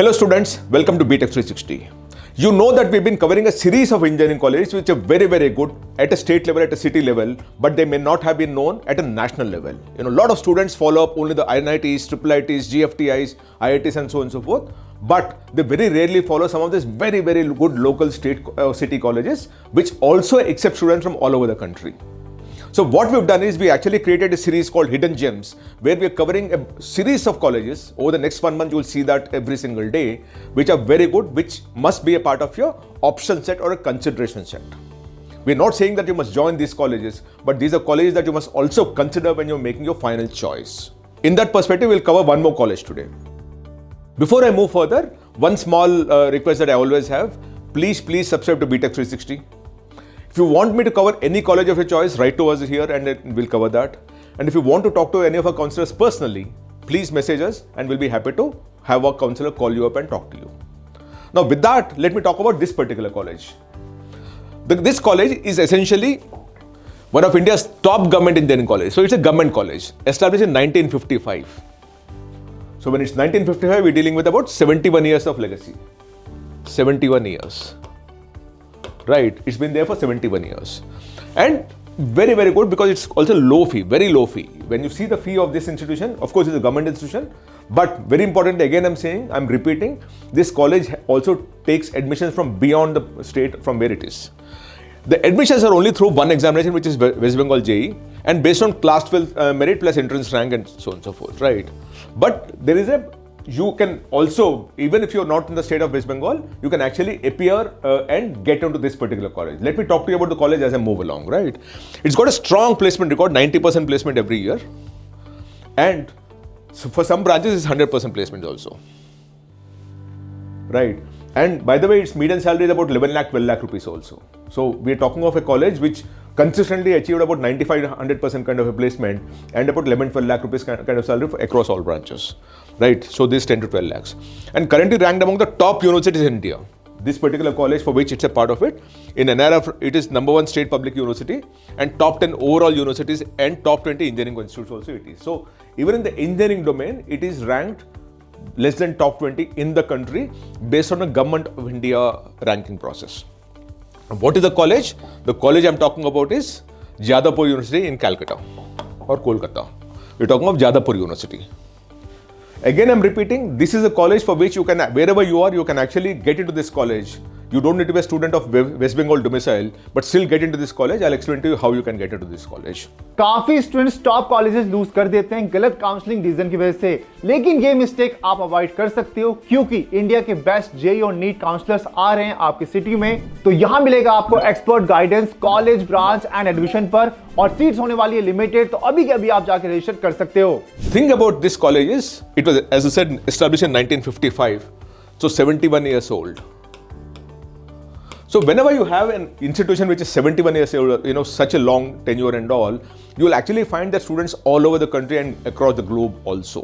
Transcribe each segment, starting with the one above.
Hello students, welcome to Btech360. You know that we've been covering a series of engineering colleges which are very good at a state level, at a city level, but they may not have been known at a national level. A lot of students follow up only the NITs, IIITs, GFTIs, IITs and so on and so forth, but they very rarely follow some of these very good local state city colleges which also accept students from all over the country. So what we've done is we actually created a series called Hidden Gems, where we are covering a series of colleges. Over the next 1 month, you will see that every single day, which are very good, which must be a part of your option set or a consideration set. We're not saying that you must join these colleges, but these are colleges that you must also consider when you're making your final choice. In that perspective, we'll cover one more college today. Before I move further, one small request that I always have, please subscribe to Btech360. If you want me to cover any college of your choice, write to us here and we'll cover that. And if you want to talk to any of our counselors personally, please message us and we'll be happy to have our counselor call you up and talk to you. Now with that, let me talk about this particular college. This college is essentially one of India's top government engineering colleges. So it's a government college established in 1955. So when it's 1955, we're dealing with about 71 years of legacy. 71 years. Right, it's been there for 71 years. And very good because it's also low fee, very low fee. When you see the fee of this institution, of course it's a government institution, but very important, again I'm repeating, this college also takes admissions from beyond the state from where it is. The admissions are only through one examination, which is West Bengal JEE, and based on class 12 merit plus entrance rank and so on and so forth, right? But there is you can also, even if you're not in the state of West Bengal, you can actually appear and get into this particular college. Let me talk to you about the college as I move along, right? It's got a strong placement record, 90% placement every year. And so for some branches, it's 100% placement also. Right? And by the way, its median salary is about 11 lakh, 12 lakh rupees also. So we're talking of a college which consistently achieved about 95-100% kind of a placement and about 11-12 lakh rupees kind of salary across all branches. Right? So this 10 to 12 lakhs. And currently ranked among the top universities in India. This particular college for which it's a part of it, in NRF, it is #1 state public university and top 10 overall universities and top 20 engineering institutes also it is. So even in the engineering domain, it is ranked less than top 20 in the country based on a Government of India ranking process. What is the college? The college I'm talking about is Jadavpur University in Calcutta or Kolkata. We're talking of Jadavpur University. Again, I'm repeating, this is a college for which you can, wherever you are, you can actually get into this college. You don't need to be a student of West Bengal domicile, but still get into this college. I'll explain to you how you can get into this college. काफी students top colleges loose कर देते हैं गलत counselling reason की वजह से, लेकिन ये मिस्टेक आप अवॉइड कर सकते हो क्योंकि इंडिया के बेस्ट जेईई और नीट काउंसलर्स आ रहे हैं आपकी सिटी में। तो यहां मिलेगा आपको expert guidance college, branch and admission पर, और सीट्स होने वाली है लिमिटेड, तो अभी के अभी आप जाके रजिस्टर कर सकते हो। Think about this college is, it was, as I said, established in 1955, so 71 years old. So whenever you have an institution which is 71 years old, such a long tenure and all, you will actually find that students all over the country and across the globe also.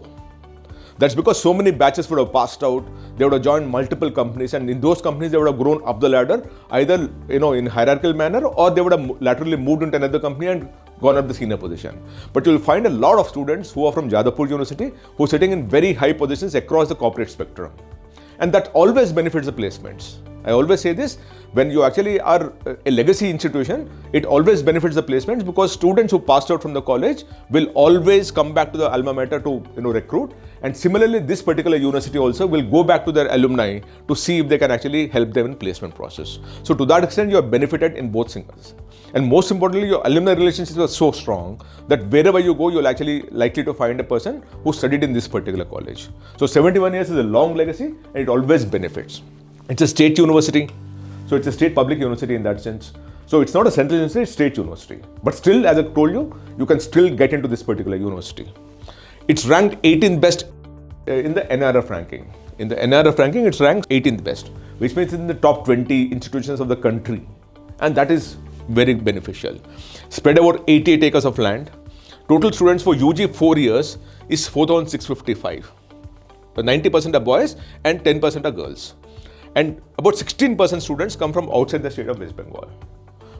That's because so many batches would have passed out, they would have joined multiple companies, and in those companies they would have grown up the ladder, either in hierarchical manner, or they would have laterally moved into another company and gone up the senior position. But you'll find a lot of students who are from Jadavpur University who are sitting in very high positions across the corporate spectrum. And that always benefits the placements. I always say this, when you actually are a legacy institution, it always benefits the placements because students who passed out from the college will always come back to the alma mater to recruit. And similarly, this particular university also will go back to their alumni to see if they can actually help them in placement process. So to that extent, you are benefited in both singles. And most importantly, your alumni relationships are so strong that wherever you go, you're actually likely to find a person who studied in this particular college. So 71 years is a long legacy and it always benefits. It's a state university. So it's a state public university in that sense. So it's not a central university, it's state university. But still, as I told you, you can still get into this particular university. It's ranked 18th best in the NRF ranking. In the NRF ranking, it's ranked 18th best, which means it's in the top 20 institutions of the country. And that is very beneficial. Spread over 88 acres of land. Total students for UG 4 years is 4,655. 90% are boys and 10% are girls. And about 16% students come from outside the state of West Bengal.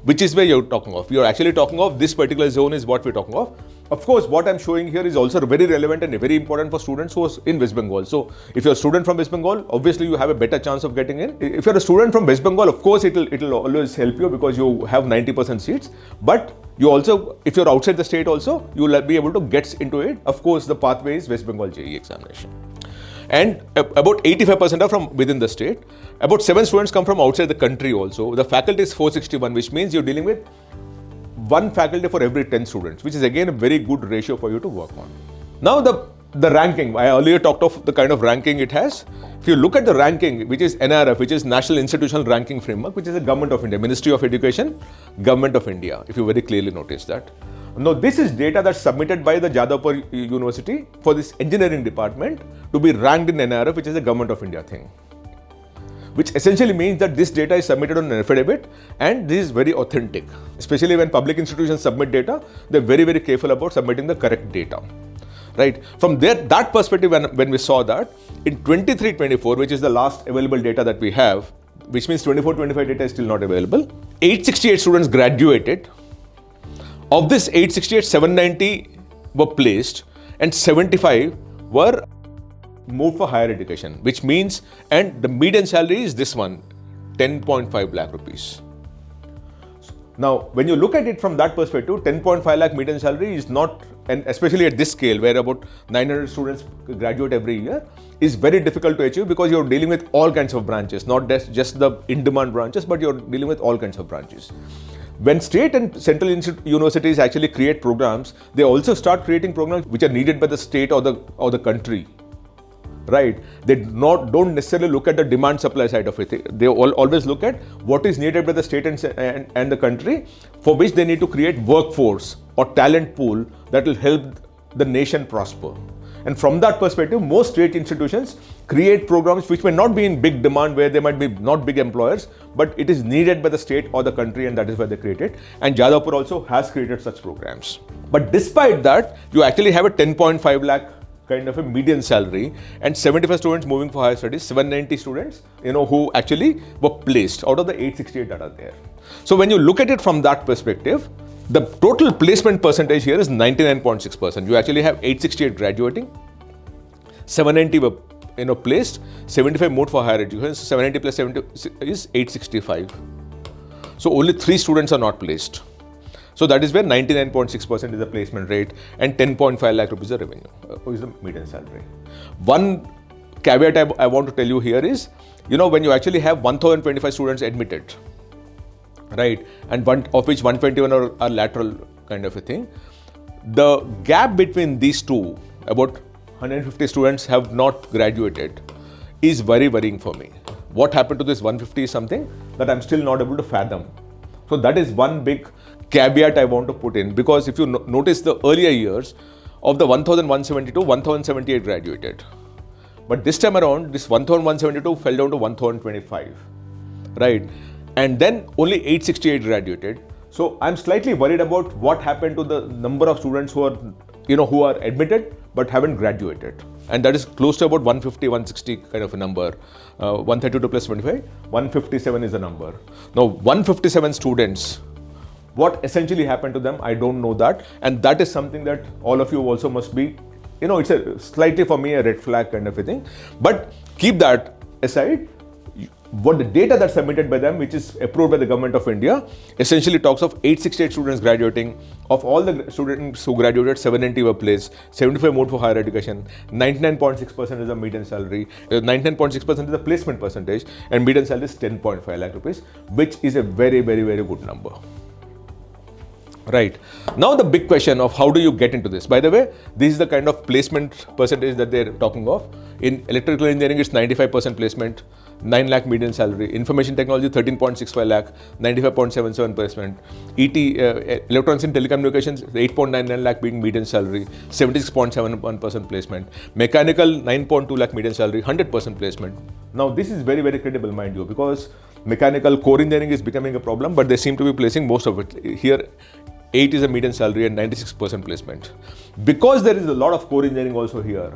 which is where you're talking of. You're actually talking of this particular zone is what we're talking of. Of course, what I'm showing here is also very relevant and very important for students who are in West Bengal. So if you're a student from West Bengal, obviously you have a better chance of getting in. If you're a student from West Bengal, of course it'll always help you because you have 90% seats. But you also, if you're outside the state also, you will be able to get into it. Of course, the pathway is West Bengal JEE examination. And about 85% are from within the state. About 7 students come from outside the country also. The faculty is 461, which means you're dealing with 1 faculty for every 10 students, which is again a very good ratio for you to work on. Now the ranking, I earlier talked of the kind of ranking it has. If you look at the ranking, which is NRF, which is National Institutional Ranking Framework, which is the Government of India, Ministry of Education, Government of India, if you very clearly notice that. Now this is data that's submitted by the Jadavpur University for this engineering department to be ranked in NRF, which is the Government of India thing. Which essentially means that this data is submitted on an affidavit and this is very authentic. Especially when public institutions submit data, they're very, very careful about submitting the correct data. Right? From that perspective, when we saw that, in 23-24, which is the last available data that we have, which means 24-25 data is still not available, 868 students graduated. Of this 868, 790 were placed and 75 were moved for higher education, which means, and the median salary is this one, 10.5 lakh rupees. Now, when you look at it from that perspective, 10.5 lakh median salary is not, and especially at this scale where about 900 students graduate every year, is very difficult to achieve because you're dealing with all kinds of branches, not just the in-demand branches, but you're dealing with all kinds of branches. When state and central universities actually create programs, they also start creating programs which are needed by the state or the country. Right? They don't necessarily look at the demand supply side of it. They always look at what is needed by the state and the country, for which they need to create workforce or talent pool that will help the nation prosper. And from that perspective, most state institutions create programs which may not be in big demand, where they might be not big employers, but it is needed by the state or the country, and that is why they create it. And Jadavpur also has created such programs. But despite that, you actually have a 10.5 lakh kind of a median salary and 75 students moving for higher studies, 790 students, who actually were placed out of the 868 that are there. So when you look at it from that perspective, the total placement percentage here is 99.6%. You actually have 868 graduating, 790 were placed, 75 moved for higher education, so 790 plus 70 is 865. So only 3 students are not placed. So that is where 99.6% is the placement rate and 10.5 lakh rupees the revenue, is the median salary. One caveat I want to tell you here is, when you actually have 1025 students admitted, right, and of which 121 are lateral kind of a thing, the gap between these two, about 150 students have not graduated, is very worrying for me. What happened to this 150 is something that I'm still not able to fathom. So that is one big caveat I want to put in, because if you notice the earlier years, of the 1,172, 1,078 graduated. But this time around, this 1,172 fell down to 1,025, right? And then only 868 graduated. So I'm slightly worried about what happened to the number of students who are admitted but haven't graduated. And that is close to about 150, 160 kind of a number. 132 plus 25, 157 is the number. Now 157 students, what essentially happened to them, I don't know that. And that is something that all of you also must be, it's a slightly for me a red flag kind of a thing. But keep that aside. What the data that's submitted by them, which is approved by the Government of India, essentially talks of 868 students graduating. Of all the students who graduated, 790 were placed, 75 moved for higher education, 99.6% is the median salary, 99.6% is the placement percentage, and median salary is 10.5 lakh rupees, which is a very, very, very good number. Right. Now the big question of how do you get into this? By the way, this is the kind of placement percentage that they're talking of. In electrical engineering, it's 95% placement, 9 lakh median salary. Information technology, 13.65 lakh, 95.77 placement. ET, electronics and telecommunications, 8.99 lakh being median salary, 76.71% placement. Mechanical, 9.2 lakh median salary, 100% placement. Now this is very, very credible, mind you, because mechanical core engineering is becoming a problem, but they seem to be placing most of it. Here, 8 is a median salary and 96% placement. Because there is a lot of core engineering also here,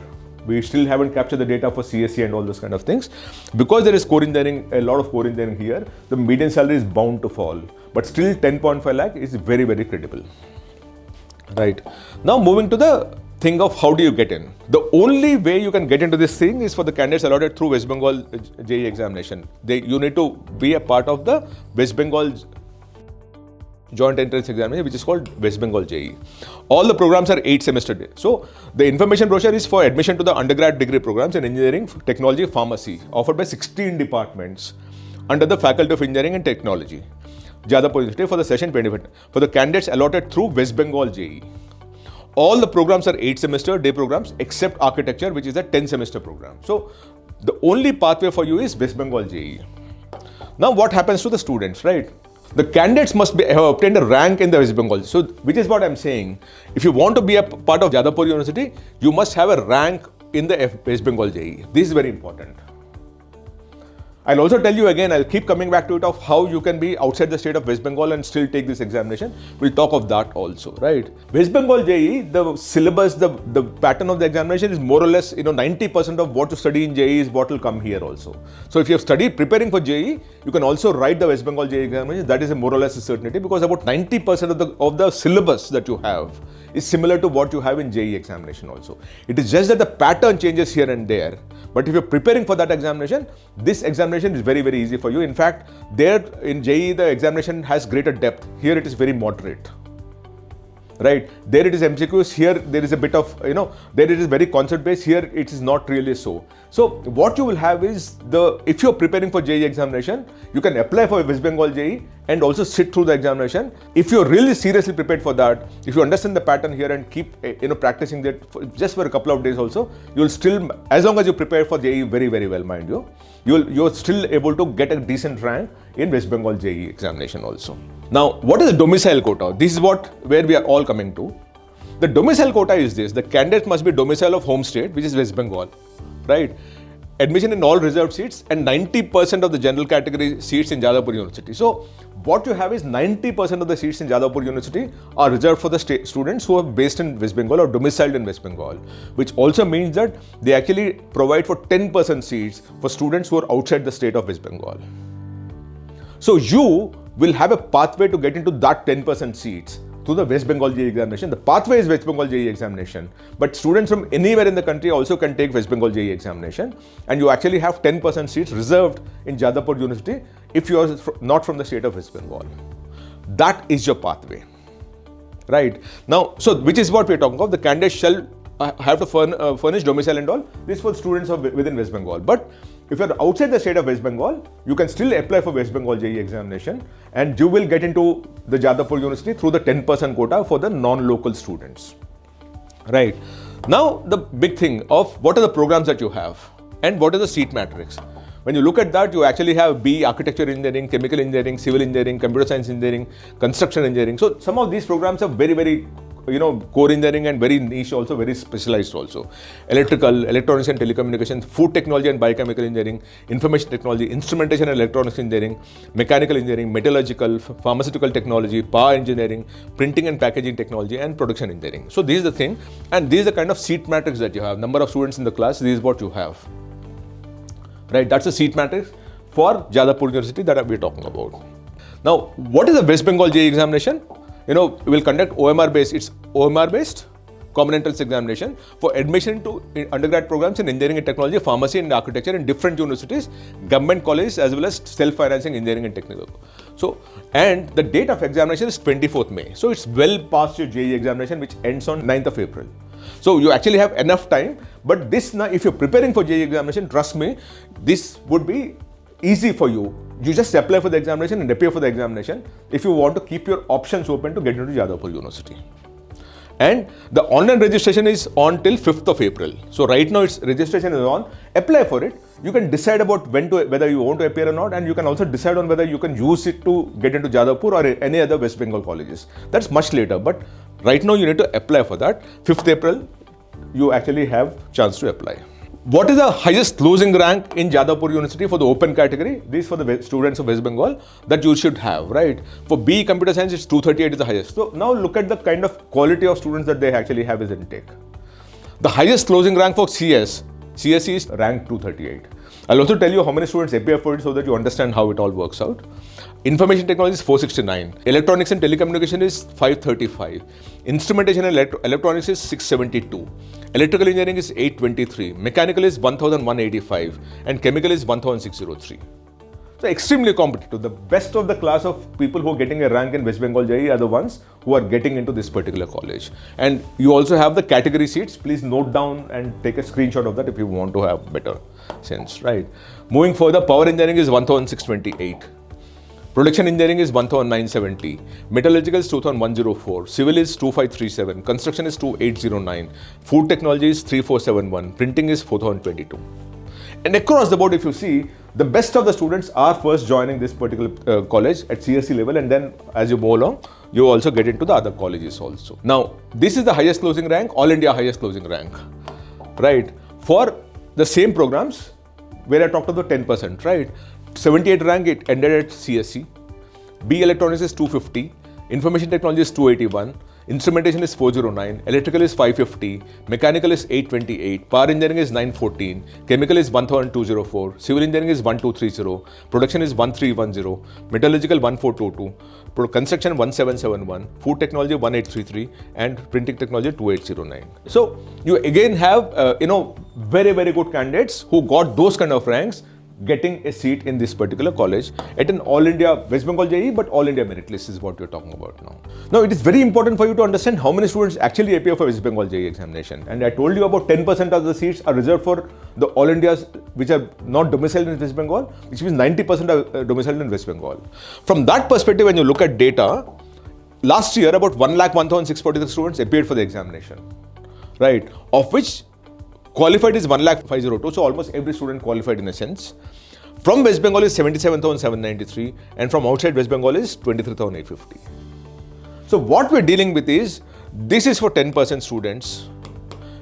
We still haven't captured the data for CSE and all those kind of things. Because there is core engineering, a lot of core engineering here, the median salary is bound to fall. But still 10.5 lakh is very, very credible. Right. Now moving to the thing of how do you get in. The only way you can get into this thing is for the candidates allotted through West Bengal JEE examination. You need to be a part of the West Bengal joint entrance examination, which is called West Bengal JEE. All the programs are 8 semester days. So the information brochure is for admission to the undergrad degree programs in engineering, technology, pharmacy, offered by 16 departments under the Faculty of Engineering and Technology, Jadavpur University, for the session 25 for the candidates allotted through West Bengal JEE. All the programs are 8 semester day programs except architecture, which is a 10 semester program. So the only pathway for you is West Bengal JEE. Now what happens to the students, right? The candidates must have obtained a rank in the West Bengal. So, which is what I'm saying. If you want to be a part of Jadavpur University, you must have a rank in the West Bengal JEE. This is very important. I'll also tell you again, I'll keep coming back to it, of how you can be outside the state of West Bengal and still take this examination. We'll talk of that also, right? West Bengal JEE, the syllabus, the pattern of the examination is more or less, 90% of what you study in JEE is what will come here also. So if you have studied preparing for JEE, you can also write the West Bengal JEE examination. That is a more or less a certainty, because about 90% of the syllabus that you have is similar to what you have in JEE examination also. It is just that the pattern changes here and there. But if you're preparing for that examination, this examination is very, very easy for you. In fact, there in JEE, the examination has greater depth. Here it is very moderate. Right? There it is MCQs, here there is a bit of, there it is very concept based, here it is not really so. So what you will have is, if you're preparing for JEE examination, you can apply for West Bengal JEE and also sit through the examination. If you're really seriously prepared for that, if you understand the pattern here and keep, practicing that just for a couple of days also, you'll still, as long as you prepare for JEE very, very well, mind you, you're still able to get a decent rank in West Bengal JEE examination also. Now, what is the domicile quota? This is where we are all coming to. The domicile quota is this: the candidate must be domicile of home state, which is West Bengal, right? Admission in all reserved seats and 90% of the general category seats in Jadavpur University. So, what you have is 90% of the seats in Jadavpur University are reserved for the students who are based in West Bengal or domiciled in West Bengal, which also means that they actually provide for 10% seats for students who are outside the state of West Bengal. So, you will have a pathway to get into that 10% seats through the West Bengal JEE examination. The pathway is West Bengal JEE examination, but students from anywhere in the country also can take West Bengal JEE examination, and you actually have 10% seats reserved in Jadavpur University if you are not from the state of West Bengal. That is your pathway, right? Now, so which is what we are talking about. The candidate shall have to furnish domicile and all. This is for students within West Bengal. But if you are outside the state of West Bengal, you can still apply for West Bengal JEE examination, and you will get into the Jadavpur University through the 10% quota for the non-local students. Right. Now, the big thing of what are the programs that you have and what is the seat matrix. When you look at that, you actually have BE, architecture engineering, chemical engineering, civil engineering, computer science engineering, construction engineering. So some of these programs are very, very core engineering and very niche also, very specialized also. Electrical, electronics and telecommunications, food technology and biochemical engineering, information technology, instrumentation and electronics engineering, mechanical engineering, metallurgical, pharmaceutical technology, power engineering, printing and packaging technology, and production engineering. So this is the thing, and this is the kind of seat matrix that you have. Number of students in the class, this is what you have. Right, that's the seat matrix for Jadavpur University that we're talking about. Now, what is the West Bengal JEE examination? We will conduct OMR based, it's OMR based common entrance examination for admission to undergrad programs in engineering and technology, pharmacy and architecture in different universities, government colleges, as well as self-financing engineering and technical. So, and the date of examination is 24th May. So, it's well past your JEE examination, which ends on 9th of April. So, you actually have enough time, but this now, if you're preparing for JEE examination, trust me, this would be easy for you. You just apply for the examination and appear for the examination if you want to keep your options open to get into Jadavpur University. And the online registration is on till 5th of April. So right now its registration is on. Apply for it. You can decide about whether you want to appear or not, and you can also decide on whether you can use it to get into Jadavpur or any other West Bengal colleges. That's much later, but right now you need to apply for that. 5th April, you actually have chance to apply. What is the highest closing rank in Jadavpur University for the open category? This is for the students of West Bengal that you should have, right? For BE Computer Science, it's 238 is the highest. So now look at the kind of quality of students that they actually have as intake. The highest closing rank for CSE is rank 238. I'll also tell you how many students appear for it so that you understand how it all works out. Information technology is 469. Electronics and telecommunication is 535. Instrumentation and electronics is 672. Electrical engineering is 823. Mechanical is 1185. And chemical is 1603. So extremely competitive. The best of the class of people who are getting a rank in West Bengal JEE are the ones who are getting into this particular college. And you also have the category seats. Please note down and take a screenshot of that if you want to have better sense, right? Moving further, power engineering is 1628. Production engineering is 1970. Metallurgical is 2104. Civil is 2537. Construction is 2809. Food technology is 3471. Printing is 4022. And across the board, if you see, the best of the students are first joining this particular college at CSE level, and then as you move along, you also get into the other colleges also. Now, this is the highest closing rank, All India highest closing rank, right? For the same programs, where I talked about 10%, right? 78 rank, it ended at CSE. B electronics is 250. Information technology is 281. Instrumentation is 409, electrical is 550, mechanical is 828, power engineering is 914, chemical is 1204, civil engineering is 1230, production is 1310, metallurgical 1422, construction 1771, food technology 1833, and printing technology 2809. So you again have very, very good candidates who got those kind of ranks, getting a seat in this particular college at an All India West Bengal JEE, but All India merit list is what we're talking about now. Now, it is very important for you to understand how many students actually appear for West Bengal JEE examination. And I told you about 10% of the seats are reserved for the All Indias which are not domiciled in West Bengal, which means 90% are domiciled in West Bengal. From that perspective, when you look at data, last year about 1,01,643 students appeared for the examination, right? Of which qualified is 1,05,002, so almost every student qualified in a sense. From West Bengal is 77,793, and from outside West Bengal is 23,850. So what we're dealing with is, this is for 10% students,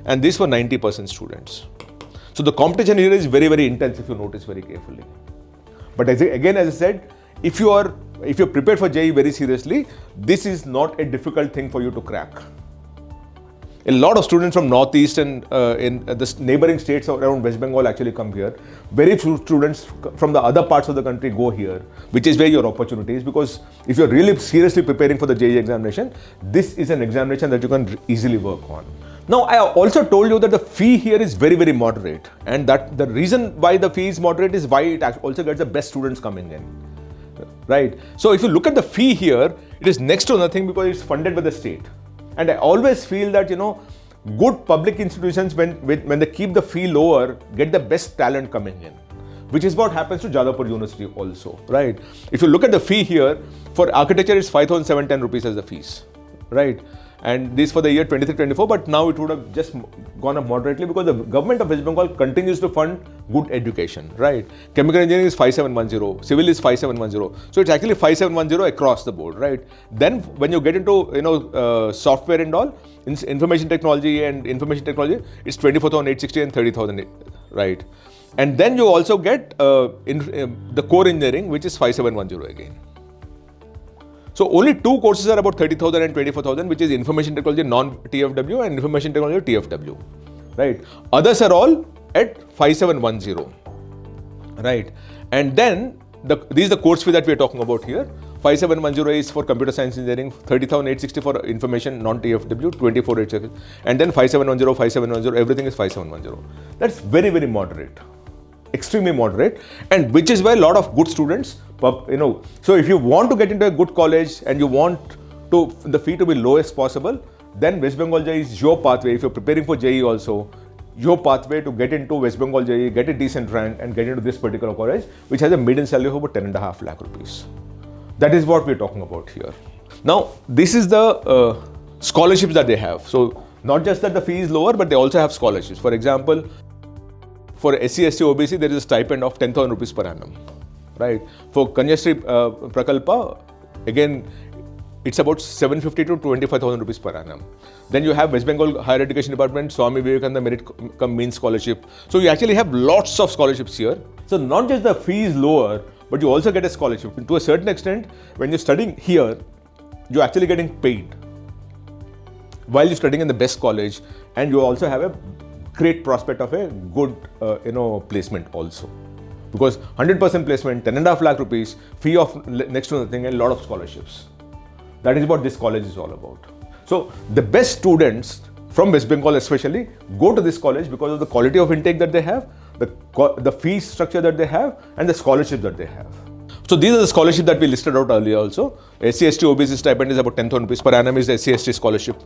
and this for 90% students. So the competition here is very, very intense if you notice very carefully. But as I said, if you're prepared for JEE very seriously, this is not a difficult thing for you to crack. A lot of students from Northeast and in the neighboring states around West Bengal actually come here. Very few students from the other parts of the country go here, which is where your opportunity is, because if you're really seriously preparing for the JEE examination, this is an examination that you can easily work on. Now, I also told you that the fee here is very, very moderate, and that the reason why the fee is moderate is why it also gets the best students coming in, right? So if you look at the fee here, it is next to nothing because it's funded by the state. And I always feel that, good public institutions, when they keep the fee lower, get the best talent coming in, which is what happens to Jadavpur University also, right? If you look at the fee here, for architecture, it's 5,710 rupees as the fees, right? And this for the year 23-24, but now it would have just gone up moderately because the government of West Bengal continues to fund good education, right? Chemical engineering is 5710, civil is 5710, so it's actually 5710 across the board, right? Then when you get into software and all, information technology, it's 24,860 and 30,000, right? And then you also get the core engineering, which is 5710 again. So only two courses are about 30,000 and 24,000, which is information technology non-TFW and information technology TFW, right? Others are all at 5710, right? And then these are the course fee that we are talking about here. 5710 is for computer science engineering, 30,860 for information non-TFW, 24,860, and then 5710, everything is 5710. That's very, very moderate. Extremely moderate, and which is why a lot of good students, so if you want to get into a good college and you want the fee to be lowest possible, then West Bengal JEE is your pathway. If you're preparing for JEE also, your pathway to get into West Bengal JEE, get a decent rank and get into this particular college, which has a median salary of about 10.5 lakh rupees. That is what we're talking about here. Now, this is the scholarships that they have. So not just that the fee is lower, but they also have scholarships. For example, for SC, ST, OBC, there is a stipend of 10,000 rupees per annum, right? For Kanyasri Prakalpa, again, it's about 750 to 25,000 rupees per annum. Then you have West Bengal Higher Education Department, Swami Vivekananda Merit Cum Means Scholarship. So you actually have lots of scholarships here. So not just the fee is lower, but you also get a scholarship. And to a certain extent, when you're studying here, you're actually getting paid. while you're studying in the best college, and you also have a great prospect of a good placement also, because 100% placement, 10.5 lakh rupees, fee of next to nothing, and a lot of scholarships. That is what this college is all about. So the best students from West Bengal especially go to this college because of the quality of intake that they have, the fee structure that they have, and the scholarship that they have. So these are the scholarships that we listed out earlier also. SC/ST OBC stipend is about 10,000 rupees per annum is the SC/ST scholarship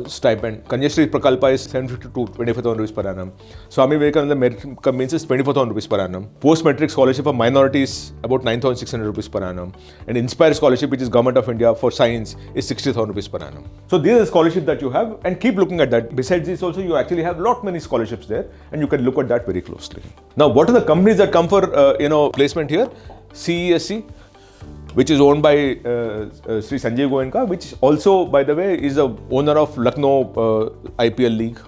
stipend. Kanyashree Prakalpa is 750 to 24,000 rupees per annum. Swami Vivekananda Merit Means is 24,000 rupees per annum. Post-metric scholarship for minorities about 9,600 rupees per annum. And Inspire scholarship, which is Government of India for science, is 60,000 rupees per annum. So these are the scholarships that you have, and keep looking at that. Besides this also, you actually have lot many scholarships there, and you can look at that very closely. Now, what are the companies that come for placement here? CESC, which is owned by Sri Sanjay Goenka, which also, by the way, is the owner of Lucknow IPL League,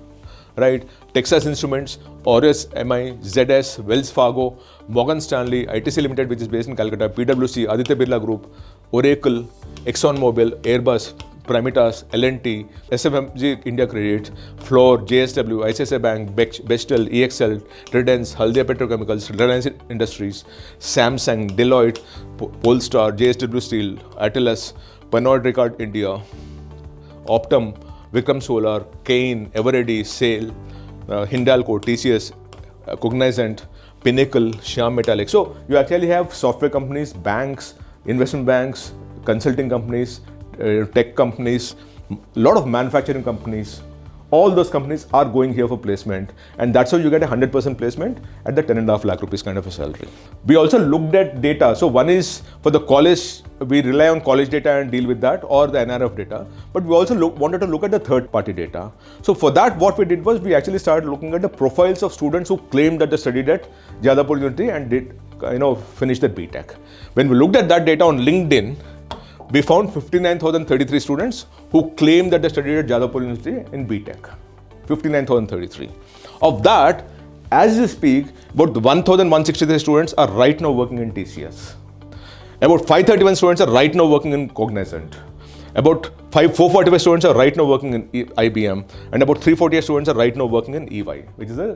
right? Texas Instruments, Aureus MI, ZS, Wells Fargo, Morgan Stanley, ITC Limited, which is based in Calcutta, PwC, Aditya Birla Group, Oracle, ExxonMobil, Airbus, Primitas, L&T, SFMG India Credit, Floor, JSW, ICICI Bank, Bestel, EXL, Trident, Haldia Petrochemicals, Reliance Industries, Samsung, Deloitte, Polestar, JSW Steel, Atlas, Pernod Ricard India, Optum, Vikram Solar, Kane, Eveready, Sale, Hindalco, TCS, Cognizant, Pinnacle, Shyam Metallic. So you actually have software companies, banks, investment banks, consulting companies, tech companies, a lot of manufacturing companies. All those companies are going here for placement, and that's how you get a 100% placement at the 10.5 lakh rupees kind of a salary. We also looked at data. So one is for the college, we rely on college data and deal with that, or the NRF data, but we also wanted to look at the third party data. So for that, what we did was we actually started looking at the profiles of students who claimed that they studied at Jadavpur University and did finish their Btech. When we looked at that data on LinkedIn, we found 59,033 students who claimed that they studied at Jadavpur University in Btech. 59,033. Of that, as we speak, about 1,163 students are right now working in TCS. About 531 students are right now working in Cognizant. About 445 students are right now working in IBM. And about 348 students are right now working in EY, which is a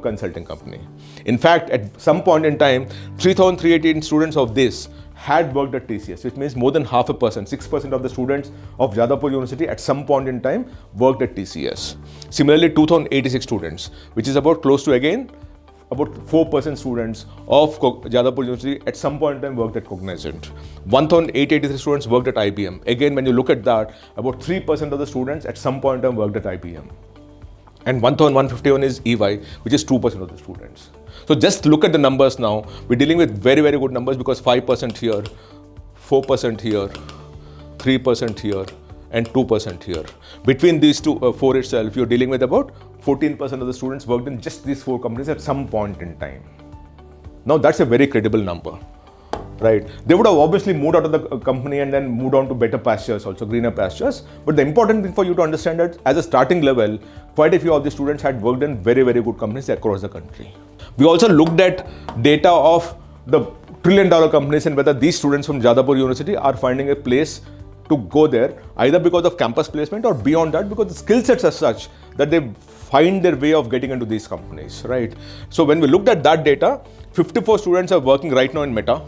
consulting company. In fact, at some point in time, 3,318 students of this had worked at TCS, which means more than 0.5%, 6% of the students of Jadavpur University at some point in time worked at TCS. Similarly, 2,086 students, which is about close to about 4% students of Jadavpur University at some point in time worked at Cognizant. 1,883 students worked at IBM. Again, when you look at that, about 3% of the students at some point in time worked at IBM. And 1,151 is EY, which is 2% of the students. So just look at the numbers now. We're dealing with very, very good numbers because 5% here, 4% here, 3% here, and 2% here. Between these four itself, you're dealing with about 14% of the students worked in just these four companies at some point in time. Now that's a very credible number, right? They would have obviously moved out of the company and then moved on to better pastures, also greener pastures. But the important thing for you to understand that as a starting level, quite a few of the students had worked in very, very good companies across the country. We also looked at data of the trillion-dollar companies and whether these students from Jadavpur University are finding a place to go there, either because of campus placement or beyond that, because the skill sets are such that they find their way of getting into these companies, right? So when we looked at that data, 54 students are working right now in Meta.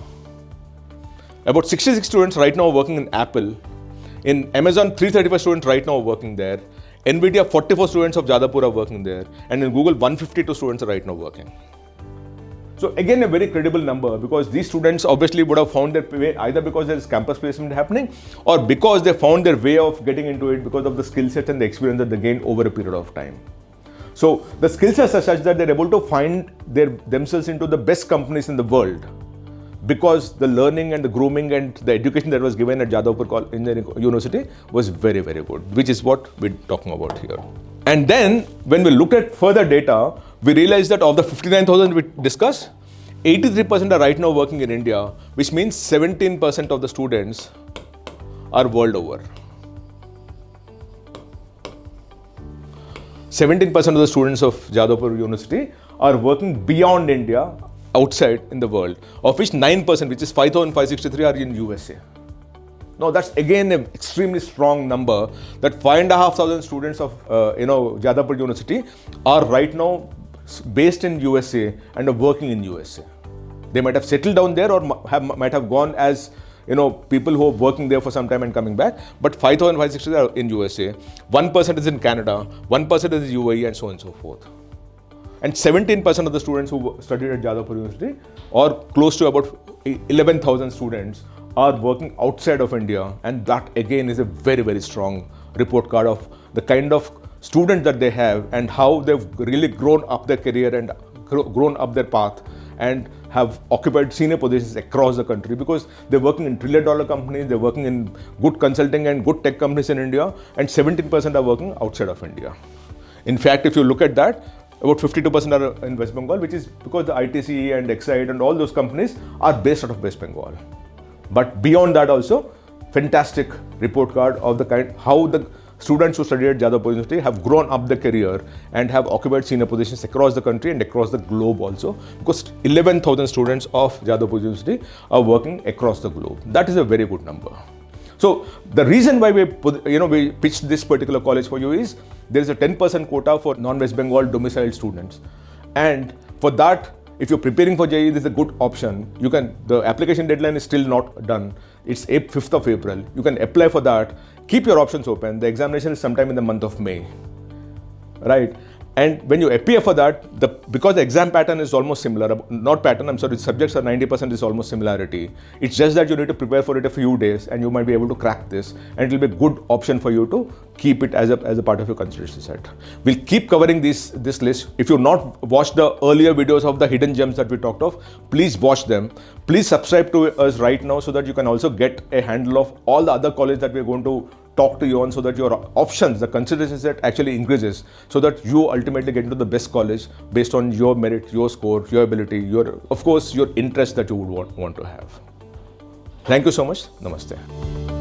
About 66 students right now are working in Apple. In Amazon, 335 students right now are working there. NVIDIA, 44 students of Jadavpur are working there. And in Google, 152 students are right now working. So again, a very credible number, because these students obviously would have found their way either because there is campus placement happening or because they found their way of getting into it because of the skill set and the experience that they gained over a period of time. So the skill sets are such that they're able to find themselves into the best companies in the world because the learning and the grooming and the education that was given at Jadavpur University was very, very good, which is what we're talking about here. And then when we looked at further data, we realized that of the 59,000 we discussed, 83% are right now working in India, which means 17% of the students are world over. 17% of the students of Jadavpur University are working beyond India, outside in the world, of which 9%, which is 5,563, are in USA. Now that's again an extremely strong number, that 5,500 students of Jadavpur University are right now based in USA and are working in USA. They might have settled down there or might have gone as people who are working there for some time and coming back, but 5,560 are in USA, 1% is in Canada, 1% is UAE, and so on and so forth. And 17% of the students who studied at Jadavpur University, or close to about 11,000 students, are working outside of India, and that again is a very, very strong report card of the kind of students that they have and how they've really grown up their career and grown up their path and have occupied senior positions across the country, because they're working in trillion-dollar companies, they're working in good consulting and good tech companies in India, and 17% are working outside of India. In fact, if you look at that, about 52% are in West Bengal, which is because the ITC and Excite and all those companies are based out of West Bengal. But beyond that also, fantastic report card of the kind, how the students who studied at Jadavpur University have grown up their career and have occupied senior positions across the country and across the globe also, because 11,000 students of Jadavpur University are working across the globe. That is a very good number. So the reason why we pitched this particular college for you is there is a 10% quota for non-West Bengal domiciled students, and for that, if you're preparing for JEE, this is a good option. The application deadline is still not done. It's 5th of April. You can apply for that. Keep your options open. The examination is sometime in the month of May, right? And when you appear for that, because the exam pattern is almost similar, subjects are 90% is almost similarity. It's just that you need to prepare for it a few days and you might be able to crack this, and it will be a good option for you to keep it as a part of your consideration set. We'll keep covering this list. If you've not watched the earlier videos of the hidden gems that we talked of, please watch them. Please subscribe to us right now so that you can also get a handle of all the other colleges that we're going to talk to you on, so that your options, the consideration set actually increases, so that you ultimately get into the best college based on your merit, your score, your ability, of course, your interest that you would want to have. Thank you so much. Namaste.